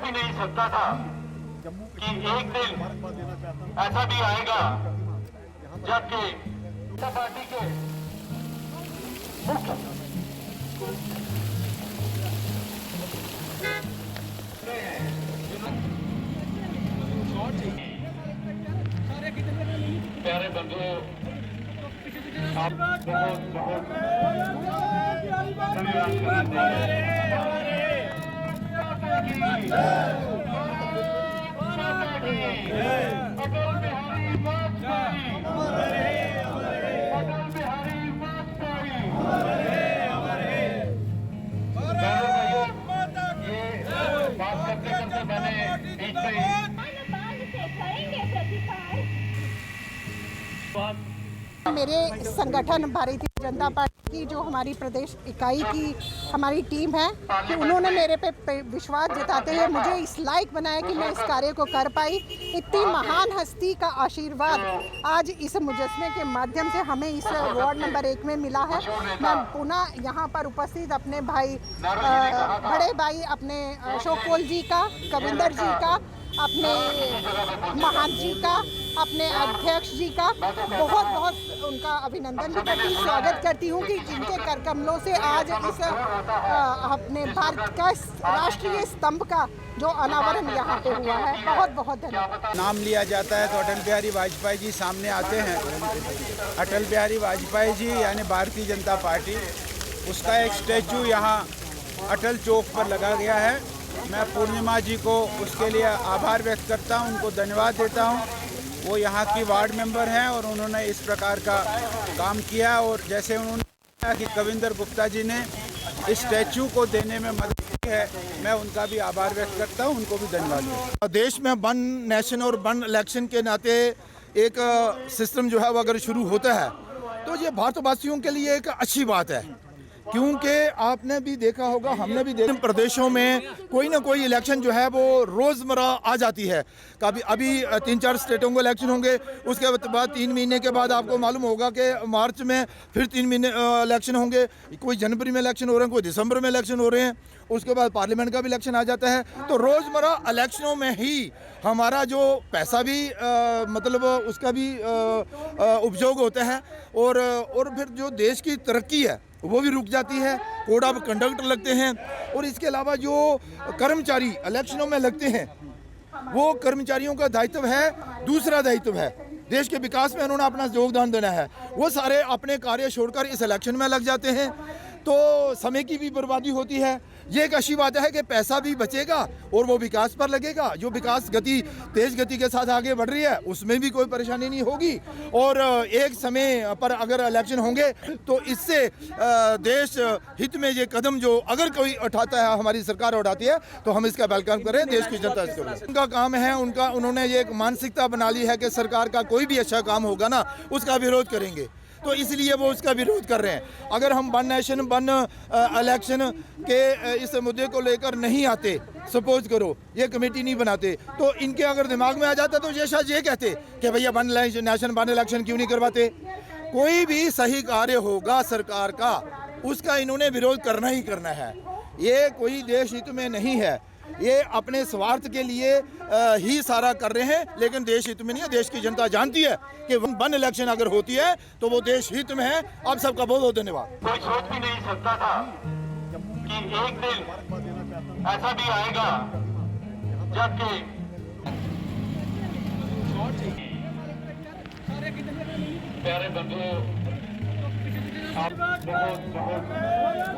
भी नहीं सकता था कि एक दिन ऐसा भी आएगा जबकि जनता पार्टी के मुख्य प्यारे बंधुओं, आप बहुत बहुत धन्यवाद अटल बिहारी वाजपेयी, अटल बिहारी वाजपेयी। ये बात करते करते मैंने बीच में मेरे संगठन भारतीय जनता पार्टी की जो हमारी प्रदेश इकाई की हमारी टीम है कि उन्होंने मेरे पे विश्वास जताते हुए मुझे इस लायक बनाया कि मैं इस कार्य को कर पाई। इतनी महान हस्ती का आशीर्वाद आज इस मुजस्मे के माध्यम से हमें इस वार्ड नंबर 1 में मिला है। मैं पुनः यहाँ पर उपस्थित अपने भाई बड़े भाई अपने अशोक कोल जी का, कविंदर जी का, अपने महान जी का, अपने अध्यक्ष जी का बहुत बहुत उनका अभिनंदन भी करती हूँ, स्वागत करती हूँ कि जिनके कर कमलों से आज इस अपने भारत का राष्ट्रीय स्तंभ का जो अनावरण यहाँ पे हुआ है। बहुत बहुत धन्यवाद। नाम लिया जाता है तो अटल बिहारी वाजपेयी जी सामने आते हैं। अटल बिहारी वाजपेयी जी यानी भारतीय जनता पार्टी, उसका एक स्टैचू यहाँ अटल चौक पर लगा गया है। मैं पूर्णिमा जी को उसके लिए आभार व्यक्त करता हूँ, उनको धन्यवाद देता हूँ। वो यहाँ की वार्ड मेंबर हैं और उन्होंने इस प्रकार का काम किया। और जैसे उन्होंने कहा कि कविंदर गुप्ता जी ने इस स्टैचू को देने में मदद की है, मैं उनका भी आभार व्यक्त करता हूँ, उनको भी धन्यवाद देता हूँ। देश में वन नेशन और वन इलेक्शन के नाते एक सिस्टम जो है वो अगर शुरू होता है तो ये भारतवासियों के लिए एक अच्छी बात है, क्योंकि आपने भी देखा होगा, हमने भी देखा, प्रदेशों में कोई ना कोई इलेक्शन जो है वो रोज़मर्रा आ जाती है। कभी अभी 3-4 स्टेटों को इलेक्शन होंगे, उसके बाद 3 महीने के बाद आपको मालूम होगा कि मार्च में फिर 3 महीने इलेक्शन होंगे। कोई जनवरी में इलेक्शन हो रहे हैं, कोई दिसंबर में इलेक्शन हो रहे हैं, उसके बाद पार्लियामेंट का भी इलेक्शन आ जाता है। तो रोज़मर्रा इलेक्शनों में ही हमारा जो पैसा भी मतलब उसका भी उपयोग होता है और फिर जो देश की तरक्की है वो भी रुक जाती है। कोड ऑफ कंडक्ट लगते हैं और इसके अलावा जो कर्मचारी इलेक्शनों में लगते हैं वो कर्मचारियों का दायित्व है, दूसरा दायित्व है देश के विकास में उन्होंने अपना योगदान देना है। वो सारे अपने कार्य छोड़कर इस इलेक्शन में लग जाते हैं तो समय की भी बर्बादी होती है। ये एक अच्छी बात है कि पैसा भी बचेगा और वो विकास पर लगेगा। जो विकास गति तेज गति के साथ आगे बढ़ रही है उसमें भी कोई परेशानी नहीं होगी। और एक समय पर अगर इलेक्शन होंगे तो इससे देश हित में ये कदम जो अगर कोई उठाता है, हमारी सरकार उठाती है, तो हम इसका वेलकम करें। देश की जनता इसको उनका काम है, उन्होंने ये एक मानसिकता बना ली है कि सरकार का कोई भी अच्छा काम होगा ना उसका विरोध करेंगे, तो इसलिए वो उसका विरोध कर रहे हैं। अगर हम वन नेशन वन इलेक्शन के इस मुद्दे को लेकर नहीं आते, सपोज करो ये कमेटी नहीं बनाते, तो इनके अगर दिमाग में आ जाता तो ये शायद ये कहते कि भैया वन नेशन वन इलेक्शन क्यों नहीं करवाते। कोई भी सही कार्य होगा सरकार का, उसका इन्होंने विरोध करना ही करना है। ये कोई देश हित में नहीं है, ये अपने स्वार्थ के लिए ही सारा कर रहे हैं, लेकिन देश हित में नहीं है। देश की जनता जानती है कि वन इलेक्शन अगर होती है तो वो देश हित में है। आप सबका बहुत बहुत धन्यवाद। कोई सोच भी नहीं सकता था कि एक दिन ऐसा भी आएगा जबकि प्यारे बंधुओं, आप बहुत बहुत धन्यवाद।